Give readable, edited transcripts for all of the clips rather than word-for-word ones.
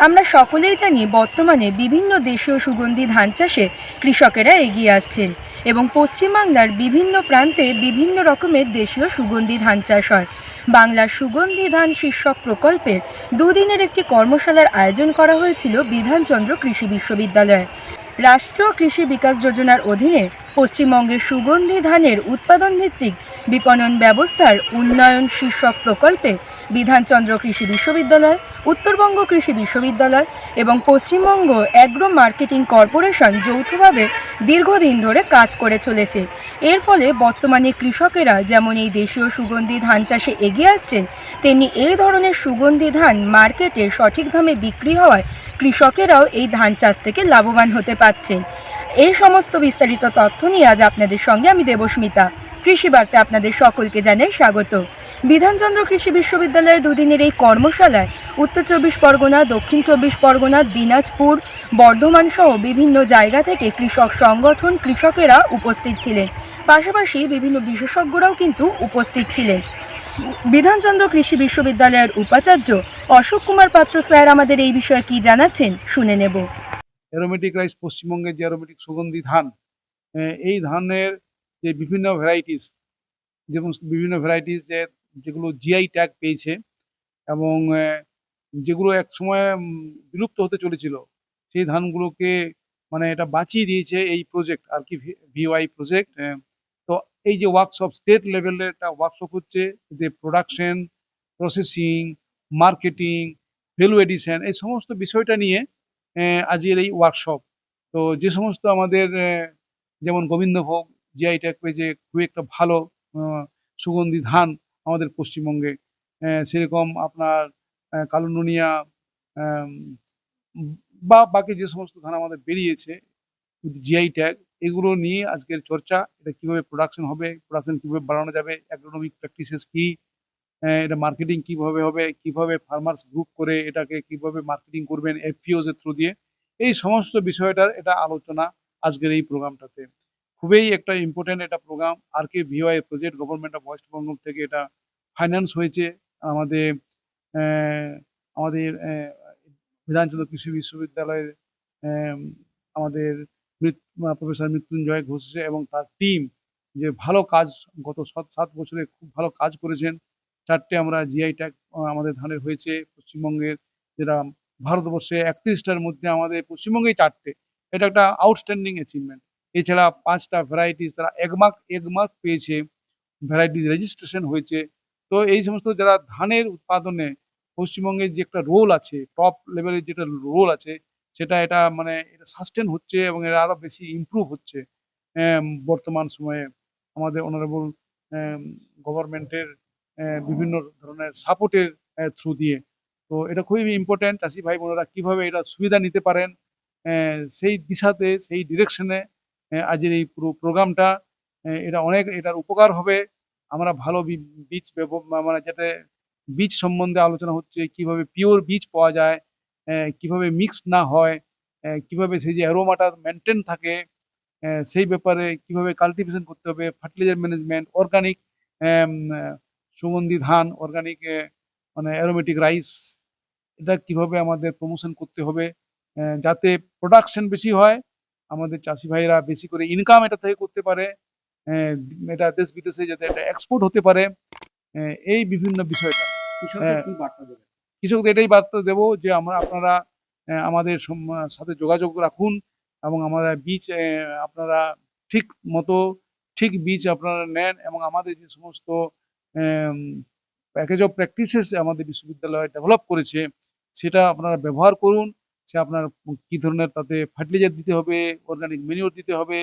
আমরা সকলেই জানি বর্তমানে বিভিন্ন দেশীয় সুগন্ধি ধান চাষে কৃষকেরা এগিয়ে আসছেন এবং পশ্চিমবাংলার বিভিন্ন প্রান্তে বিভিন্ন রকমের দেশীয় সুগন্ধি ধান চাষ হয়। বাংলার সুগন্ধি ধান শীর্ষক প্রকল্পের দুদিনের একটি কর্মশালার আয়োজন করা হয়েছিল বিধানচন্দ্র কৃষি বিশ্ববিদ্যালয়ে। রাষ্ট্রীয় কৃষি বিকাশ যোজনার অধীনে পশ্চিমবঙ্গের সুগন্ধি ধানের উৎপাদন ভিত্তিক বিপণন ব্যবস্থার উন্নয়ন শীর্ষক প্রকল্পে বিধানচন্দ্র কৃষি বিশ্ববিদ্যালয়, উত্তরবঙ্গ কৃষি বিশ্ববিদ্যালয় এবং পশ্চিমবঙ্গ অ্যাগ্রো মার্কেটিং কর্পোরেশন যৌথভাবে দীর্ঘদিন ধরে কাজ করে চলেছে। এর ফলে বর্তমানে কৃষকেরা যেমন এই দেশীয় সুগন্ধি ধান চাষে এগিয়ে আসছেন, তেমনি এই ধরনের সুগন্ধি ধান মার্কেটে সঠিক দামে বিক্রি হওয়ায় কৃষকেরাও এই ধান চাষ থেকে লাভবান হতে পারছেন। এই সমস্ত বিস্তারিত তথ্য নিয়ে আজ আপনাদের সঙ্গে আমি দেবস্মিতা। কৃষি বার্তা আপনাদের সকলকে জানাই স্বাগত। বিধানচন্দ্র কৃষি বিশ্ববিদ্যালয়ের দুদিনের এই কর্মশালায় উত্তর চব্বিশ পরগনা, দক্ষিণ চব্বিশ পরগনা, দিনাজপুর, বর্ধমান সহ বিভিন্ন জায়গা থেকে কৃষক সংগঠন, কৃষকেরা উপস্থিত ছিলেন। পাশাপাশি বিভিন্ন বিশেষজ্ঞরাও কিন্তু উপস্থিত ছিলেন। বিধানচন্দ্র কৃষি বিশ্ববিদ্যালয়ের উপাচার্য অশোক কুমার পাত্র স্যার আমাদের এই বিষয়ে কি জানাচ্ছেন শুনে নেব। অ্যারোমেটিক রাইস, পশ্চিমবঙ্গের যে অ্যারোমেটিক সুগন্ধি ধান, এই ধানের যে বিভিন্ন ভ্যারাইটিস, যেমন বিভিন্ন ভ্যারাইটিস যেগুলো জিআই ট্যাগ পেয়েছে এবং যেগুলো এক সময় বিলুপ্ত হতে চলেছিল, সেই ধানগুলোকে মানে এটা বাঁচিয়ে দিয়েছে এই প্রজেক্ট আর কি, ভিওয়াই প্রজেক্ট। তো এই যে ওয়ার্কশপ, স্টেট লেভেলের একটা ওয়ার্কশপ হচ্ছে, যে production, processing, marketing, value addition, এই সমস্ত বিষয়টা নিয়ে আজকের এই ওয়ার্কশপ। তো যে সমস্ত আমাদের যেমন গোবিন্দভোগ জিআই ট্যাগ পেয়েছে, খুবই একটা ভালো সুগন্ধি ধান আমাদের পশ্চিমবঙ্গে। সেরকম আপনার কালো নুনিয়া বা বাকি যে সমস্ত ধান আমাদের বেরিয়েছে জিআই ট্যাগ, এগুলো নিয়ে আজকের চর্চা। এটা কিভাবে প্রোডাকশন হবে, প্রোডাকশন কিভাবে বাড়ানো যাবে, অ্যাগ্রোনমিক প্র্যাকটিসেস কি, এটা মার্কেটিং কিভাবে হবে, কিভাবে ফার্মার্স গ্রুপ করে এটাকে কিভাবে মার্কেটিং করবেন এফপিওস এর থ্রু দিয়ে, এই সমস্ত বিষয়টার এটা আলোচনা আজকের এই প্রোগ্রামটাতে। খুবই একটা ইম্পর্টেন্ট একটা programme. R K V Y project, government of West Bengal থেকে এটা ফাইন্যান্স হয়েছে। আমাদের আমাদের বিধানচন্দ্র কৃষি বিশ্ববিদ্যালয়ের আমাদের প্রফেসর মৃত্যুঞ্জয় ঘোষ এবং তার টিম যে ভালো কাজ, গত 7 বছরে খুব ভালো কাজ করেছেন। 4টে আমরা জিআই ট্যাগ আমাদের ধানের হয়েছে পশ্চিমবঙ্গের, যেটা ভারতবর্ষে 31টার মধ্যে আমাদের পশ্চিমবঙ্গেই 4টে। এটা একটা আউটস্ট্যান্ডিং অ্যাচিভমেন্ট। এছাড়া 5টা ভ্যারাইটিস তারা একমার্ক পেয়েছে, ভ্যারাইটিস রেজিস্ট্রেশন হয়েছে। তো এই সমস্ত যারা ধানের উৎপাদনে পশ্চিমবঙ্গের যে একটা রোল আছে, টপ লেভেলের যেটা রোল আছে, সেটা এটা মানে এটা সাস্টেন হচ্ছে এবং এরা আরো বেশি ইমপ্রুভ হচ্ছে বর্তমান সময়ে আমাদের অনারেবল গভর্নমেন্টের বিভিন্ন ধরনের সাপোর্টের থ্রু দিয়ে। তো এটা খুবই ইম্পর্টেন্ট। চাষি ভাই বোনেরা কিভাবে এটা সুবিধা নিতে পারেন, সেই দিশাতে, সেই ডিরেকশনে আজকের এই পুরো প্রোগ্রামটা, এটা অনেক, এটার উপকার হবে। আমরা ভালো বীজ মানে যাতে বীজ সম্বন্ধে আলোচনা হচ্ছে, কিভাবে পিওর বীজ পাওয়া যায়, কিভাবে মিক্সড না হয়, কিভাবে সেই যে অ্যারোমাটা মেনটেন থাকে, সেই ব্যাপারে কিভাবে কাল্টিভেশন করতে হবে, ফার্টিলাইজার ম্যানেজমেন্ট, অর্গানিক সুগন্ধি ধান, অর্গানিক মানে অ্যারোমেটিক রাইস, এটা কিভাবে আমাদের প্রমোশন করতে হবে যাতে প্রোডাকশন বেশি হয়, আমাদের চাষি ভাইরা বেশি করে ইনকাম এটা থেকে করতে পারে, এটা দেশ বিদেশে যাতে এটা এক্সপোর্ট হতে পারে, এই বিভিন্ন বিষয়টা। কৃষকদের এটাই বার্তা দেবো যে আপনারা আমাদের সাথে যোগাযোগ রাখুন এবং আমাদের বীজ আপনারা ঠিক মতো ঠিক বীজ আপনারা নেন এবং আমাদের যে সমস্ত প্যাকেজ অফ প্র্যাকটিসেস আমাদের বিশ্ববিদ্যালয় ডেভেলপ করেছে, সেটা আপনারা ব্যবহার করুন। সে আপনার কি ধরনের তাতে ফার্টিলাইজার দিতে হবে, অর্গানিক ম্যানিউর দিতে হবে,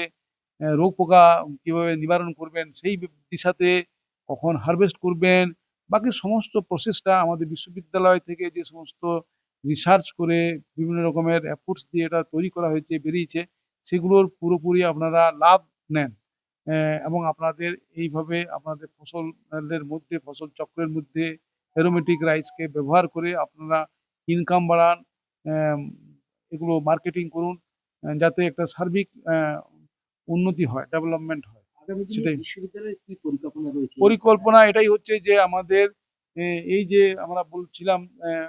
রোগ পোকা কিভাবে নিবারণ করবেন সেই দিশাতে, কখন হারভেস্ট করবেন, বাকি সমস্ত প্রসেসটা আমাদের বিশ্ববিদ্যালয় থেকে যে সমস্ত রিসার্চ করে বিভিন্ন রকমের এফোর্টস দিয়ে এটা তৈরি করা হয়েছে, বেরিয়েছে, সেগুলোর পুরোপুরি আপনারা লাভ নেন এবং আপনাদের এইভাবে আপনাদের ফসলের মধ্যে, ফসল চক্রের মধ্যে অ্যারোমেটিক রাইসকে ব্যবহার করে আপনারা ইনকাম বাড়ান, এগুলো মার্কেটিং করুন, যাতে একটা সার্বিক উন্নতি হয়, ডেভেলপমেন্ট হয়। সেটাই বিশ্ববিদ্যালয়ের কি পরিকল্পনা রয়েছে? পরিকল্পনা এটাই হচ্ছে যে আমাদের এই যে আমরা বলছিলাম,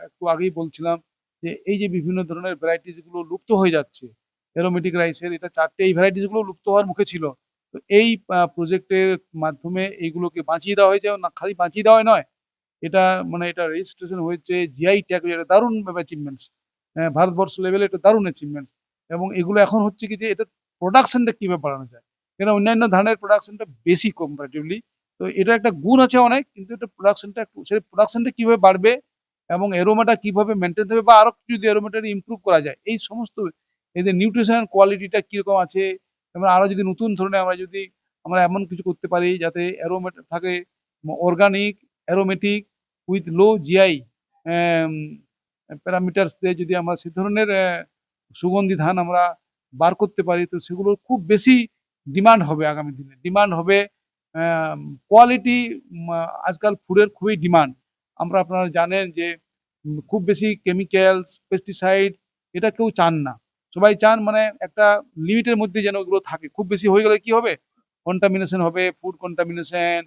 একটু আগেই বলছিলাম যে এই যে বিভিন্ন ধরনের ভ্যারাইটিস গুলো লুপ্ত হয়ে যাচ্ছে অ্যারোমেটিক রাইসের, এটা 4টে এই ভ্যারাইটিস গুলো লুপ্ত হওয়ার মুখে ছিল। তো এই প্রজেক্টের মাধ্যমে এইগুলোকে বাঁচিয়ে দেওয়া হয়েছে, না খালি বাঁচিয়ে দেওয়া নয়, এটা মানে এটা রেজিস্ট্রেশন হয়েছে জিআই ট্যাগ, এটা দারুণ অ্যাচিভমেন্টস, ভারতবর্ষ লেভেলে এটা দারুণ অ্যাচিভমেন্টস। এবং এগুলো এখন হচ্ছে কি যে এটা প্রোডাকশনটা কিভাবে বাড়ানো যায়, কেন অন্যান্য ধানের প্রোডাকশনটা বেশি কম্পারেটিভলি। তো এটা একটা গুণ আছে অনেক, কিন্তু এটা প্রোডাকশনটা একটু, সেই প্রোডাকশনটা কিভাবে বাড়বে এবং এরোমাটা কিভাবে মেনটেন হবে, বা আরো যদি এরোমাটা ইমপ্রুভ করা যায়, এই সমস্ত এদের নিউট্রিশন কোয়ালিটিটা কিরকম আছে, এবং আরো যদি নতুন ধরনের আমরা এমন কিছু করতে পারি যাতে অ্যারোমেট থাকে organic aromatic with low GI parameters দিয়ে যদি আমরা সে ধরনের সুগন্ধি ধান আমরা বার করতে পারি, তো সেগুলোর খুব বেশি ডিমান্ড হবে আগামী দিনে। ডিমান্ড হবে কোয়ালিটি, আজকাল ফুডের খুবই ডিমান্ড। আপনারা জানেন যে খুব বেশি কেমিক্যালস, পেস্টিসাইড এটা কেউ চান না। সবাই চান মানে একটা লিমিটের মধ্যে যেন ওগুলো থাকে। খুব বেশি হয়ে গেলে কি হবে, কন্টামিনেশন হবে, ফুড কন্টামিনেশন,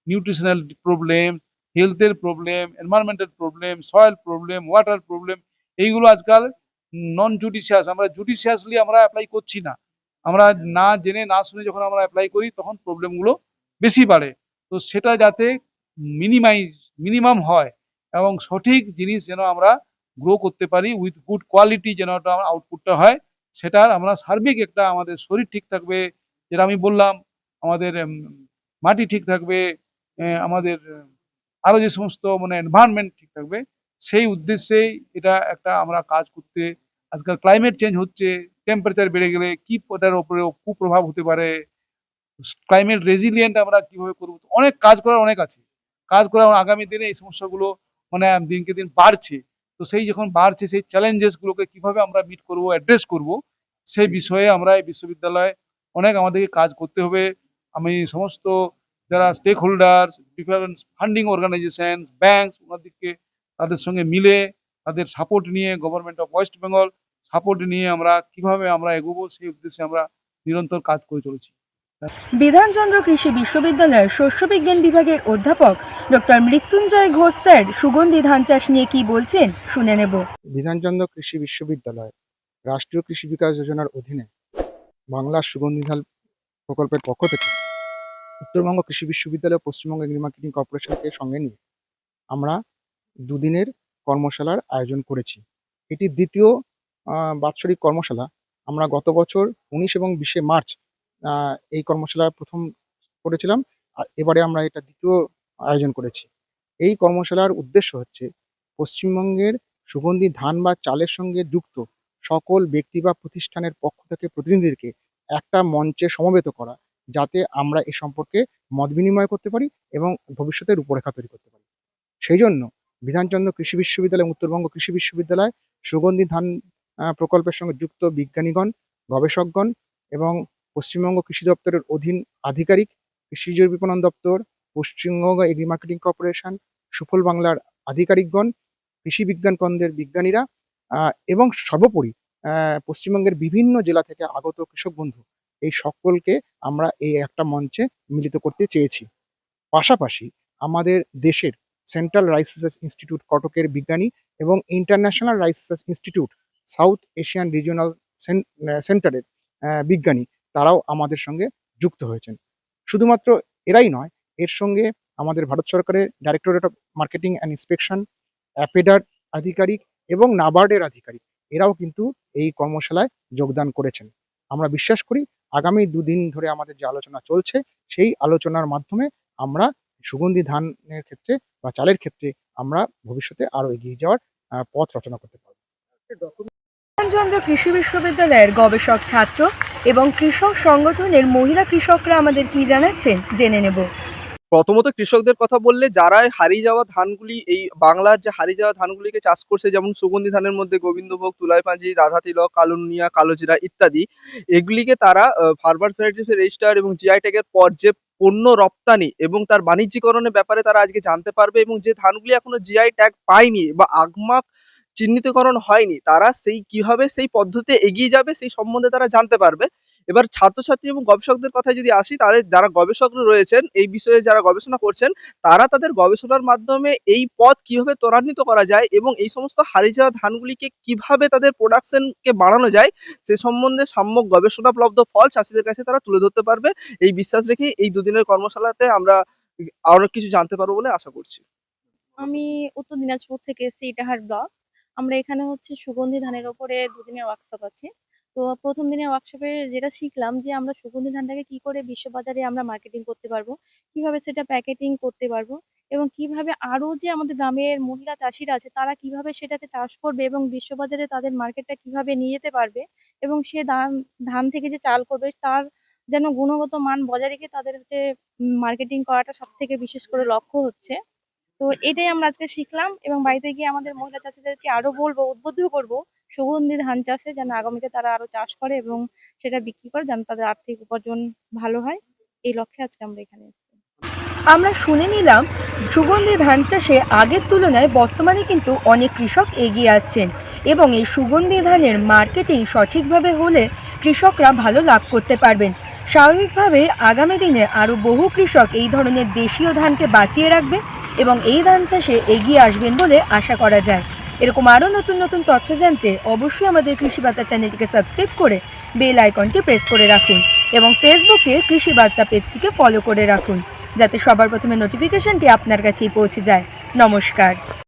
নিউট্রিশনাল প্রবলেম, হেলথের problem, environmental problem, soil problem, water problem. এইগুলো আজকাল নন জুডিশিয়াস, আমরা জুডিশিয়াসলি আমরা অ্যাপ্লাই করছি না। আমরা না জেনে না শুনে যখন আমরা অ্যাপ্লাই করি তখন প্রবলেমগুলো বেশি বাড়ে। তো সেটা যাতে মিনিমাম হয় এবং সঠিক জিনিস যেন আমরা গ্রো করতে পারি উইথ গুড কোয়ালিটি, যেন আমার আউটপুটটা হয়, সেটার আমরা সার্বিক একটা, আমাদের শরীর ঠিক থাকবে, যেটা আমি বললাম, আমাদের মাটি ঠিক থাকবে, আমাদের আরো যে সমস্ত মানে এনভায়রনমেন্ট ঠিক থাকবে, সেই উদ্দেশ্যেই এটা একটা আমরা কাজ করতে। আজকাল ক্লাইমেট চেঞ্জ হচ্ছে, টেম্পারেচার বেড়ে গেলে কি ওটার উপরে কুপ্রভাব হতে পারে, ক্লাইমেট রেজিলিয়েন্ট আমরা কিভাবে করবো, অনেক কাজ করার অনেক আছে। কাজ করার আগামী দিনে এই সমস্যাগুলো মানে দিনকে দিন বাড়ছে। তো সেই যখন বাড়ছে, সেই চ্যালেঞ্জেস গুলোকে কিভাবে আমরা মিট করব, অ্যাড্রেস করব, সেই বিষয়ে আমরা এই বিশ্ববিদ্যালয়ে অনেক আমাদেরকে কাজ করতে হবে। আমি সমস্ত যারা stakeholders, different funding organisation, banks, ওনাদেরকে তাদের সঙ্গে মিলে তাদের সাপোর্ট নিয়ে, government of West Bengal support নিয়ে আমরা কিভাবে আমরা এগোবো, সেই উদ্দেশ্যে আমরা নিরন্তর কাজ করে চলেছি। বিধানচন্দ্র কৃষি বিশ্ববিদ্যালয়ের শস্য বিজ্ঞান বিভাগের অধ্যাপক ডক্টর মৃত্যুঞ্জয় ঘোষ স্যার সুগন্ধি ধান চাষ নিয়ে কি বলছেন শুনে নেব। বিধানচন্দ্র কৃষি বিশ্ববিদ্যালয় রাষ্ট্রীয় কৃষি বিকাশ যোজনার অধীনে বাংলার সুগন্ধি ধান প্রকল্পের পক্ষ থেকে উত্তরবঙ্গ কৃষি বিশ্ববিদ্যালয় ও পশ্চিমবঙ্গ এগ্রি মার্কেটিং কর্পোরেশনকে সঙ্গে নিয়ে আমরা দুদিনের কর্মশালার আয়োজন করেছি। এটি দ্বিতীয় বাৎসরিক কর্মশালা। আমরা গত বছর 19 এবং 20 মার্চ এই কর্মশালা প্রথম করেছিলাম, আর এবারে আমরা এটা দ্বিতীয় আয়োজন করেছি। এই কর্মশালার উদ্দেশ্য হচ্ছে পশ্চিমবঙ্গের সুগন্ধি ধান বা চালের সঙ্গে যুক্ত সকল ব্যক্তি বা প্রতিষ্ঠানের পক্ষ থেকে প্রতিনিধিদেরকে একটা মঞ্চে সমবেত করা, যাতে আমরা এ সম্পর্কে মত বিনিময় করতে পারি এবং ভবিষ্যতে রূপরেখা তৈরি করতে পারি। সেই জন্য বিধানচন্দ্র কৃষি বিশ্ববিদ্যালয় এবং উত্তরবঙ্গ কৃষি বিশ্ববিদ্যালয় সুগন্ধি ধান প্রকল্পের সঙ্গে যুক্ত বিজ্ঞানীগণ, গবেষকগণ এবং পশ্চিমবঙ্গ কৃষি দপ্তরের অধীন আধিকারিক, কৃষিজ বিপণন দপ্তর, পশ্চিমবঙ্গ এগ্রি মার্কেটিং কর্পোরেশন, সুফল বাংলার আধিকারিকগণ, কৃষি বিজ্ঞান কেন্দ্রের বিজ্ঞানীরা এবং সর্বোপরি পশ্চিমবঙ্গের বিভিন্ন জেলা থেকে আগত কৃষক বন্ধু, এই সকলকে আমরা এই একটা মঞ্চে মিলিত করতে চেয়েছি। পাশাপাশি আমাদের দেশের সেন্ট্রাল রাইস রিসার্চ ইনস্টিটিউট কটকের বিজ্ঞানী এবং international rice research institute south Asian regional সেন্টারের বিজ্ঞানী, তারাও আমাদের সঙ্গে যুক্ত হয়েছেন। শুধুমাত্র এরাই নয়, এর সঙ্গে আমাদের ভারত সরকারের directorate of marketing and inspection, অ্যাপেডার আধিকারিক এবং নাবার্ডের আধিকারিক, এরাও কিন্তু এই কর্মশালায় যোগদান করেছেন। আমরা বিশ্বাস করি আগামী দুদিন ধরে আমাদের যে আলোচনা চলছে, সেই আলোচনার মাধ্যমে আমরা সুগন্ধি ধানের ক্ষেত্রে বা চালের ক্ষেত্রে আমরা ভবিষ্যতে আরো এগিয়ে যাওয়ার পথ রচনা করতে পারব। বিধানচন্দ্র কৃষি বিশ্ববিদ্যালয়ের গবেষক ছাত্র এবং কৃষক সংগঠনের মহিলা কৃষকরা আমাদের কি জানাচ্ছেন জেনে নেব। প্রথমত কৃষকদের কথা বললে, যারা হারিয়ে যাওয়া ধানগুলি, এই বাংলার যে হারিয়ে যাওয়া ধানগুলিকে চাষ করছে, যেমন সুগন্ধি ধানের মধ্যে গোবিন্দভোগ, তুলাইপাঁজি, রাধা তিলক, কালো নুনিয়া, কালো জিরা ইত্যাদি, এগুলিকে তারা ফার্মার্স ভ্যারাইটিস রেজিস্টার এবং জিআই ট্যাগের পর যে পণ্য রপ্তানি এবং তার বাণিজ্যিকরণের ব্যাপারে তারা আজকে জানতে পারবে, এবং যে ধানগুলি এখনো জিআই ট্যাগ পায়নি বা আগমাক চিহ্নিতকরণ হয়নি, তারা সেই কিভাবে সেই পদ্ধতিতে এগিয়ে যাবে সেই সম্বন্ধে তারা জানতে পারবে। এবার ছাত্রছাত্রী এবং গবেষকদের কথায় যদি আসি, তাদের যারা গবেষকরা রয়েছেন এই বিষয়ে যারা গবেষণা করছেন, তারা তাদের গবেষণার মাধ্যমে এই পথ কিভাবে ত্বরান্বিত করা যায় এবং এই সমস্ত হারিয়ে যাওয়া ধানগুলিকে কিভাবে তাদের প্রোডাকশনকে বাড়ানো যায় সে সম্বন্ধে সাম্যক গবেষণাপ্লব্ধ ফল চাষীদের কাছে তারা তুলে ধরতে পারবে। এই বিশ্বাস রেখে এই দুদিনের কর্মশালাতে আমরা অনেক কিছু জানতে পারবো বলে আশা করছি। আমি উত্তর দিনাজপুর থেকে এসেছি, ইটাহার ব্লক। আমরা এখানে হচ্ছে সুগন্ধি ধানের ওপরে দুদিনের ওয়ার্কশপ আছে। তো প্রথম দিনের ওয়ার্কশপে যেটা শিখলাম যে আমরা সুগন্ধি ধানটাকে কি করে বিশ্ববাজারে আমরা মার্কেটিং করতে পারবো, কিভাবে সেটা প্যাকেটিং করতে পারবো এবং কিভাবে আরো যে আমাদের গ্রামের মহিলা চাষিরা আছে তারা কিভাবে সেটাকে চাষ করবে এবং বিশ্ববাজারে তাদের মার্কেটটা কিভাবে নিয়ে যেতে পারবে এবং সে ধান ধান থেকে যে চাল করবে তার যেন গুণগত মান বজায় রেখে তাদের হচ্ছে মার্কেটিং করাটা সব থেকে বিশেষ করে লক্ষ্য হচ্ছে। তো এটাই আমরা আজকে শিখলাম এবং বাড়িতে গিয়ে আমাদের মহিলা চাষীদেরকে আরো বলবো, উদ্বুদ্ধ করবো সুগন্ধি ধান চাষে, যেন আগামীতে তারা আরো চাষ করে এবং সেটা বিক্রি করে যেন তাদের আর্থিক উপার্জন ভালো হয়। এই লক্ষ্যে আজকে আমরা এখানে এসেছি। আমরা শুনে নিলাম সুগন্ধি ধান চাষে আগের তুলনায় বর্তমানে কিন্তু অনেক কৃষক এগিয়ে আসছেন এবং এই সুগন্ধি ধানের মার্কেটিং সঠিকভাবে হলে কৃষকরা ভালো লাভ করতে পারবেন। স্বাভাবিকভাবে আগামী দিনে আরও বহু কৃষক এই ধরনের দেশীয় ধানকে বাঁচিয়ে রাখবেন এবং এই ধান চাষে এগিয়ে আসবেন বলে আশা করা যায়। এরকম আরও নতুন নতুন তথ্য জানতে অবশ্যই আমাদের কৃষি বার্তা চ্যানেলটিকে সাবস্ক্রাইব করে বেল আইকনটি প্রেস করে রাখুন এবং ফেসবুকে কৃষি বার্তা পেজটিকে ফলো করে রাখুন, যাতে সবার প্রথমে নোটিফিকেশনটি আপনার কাছেই পৌঁছে যায়। নমস্কার।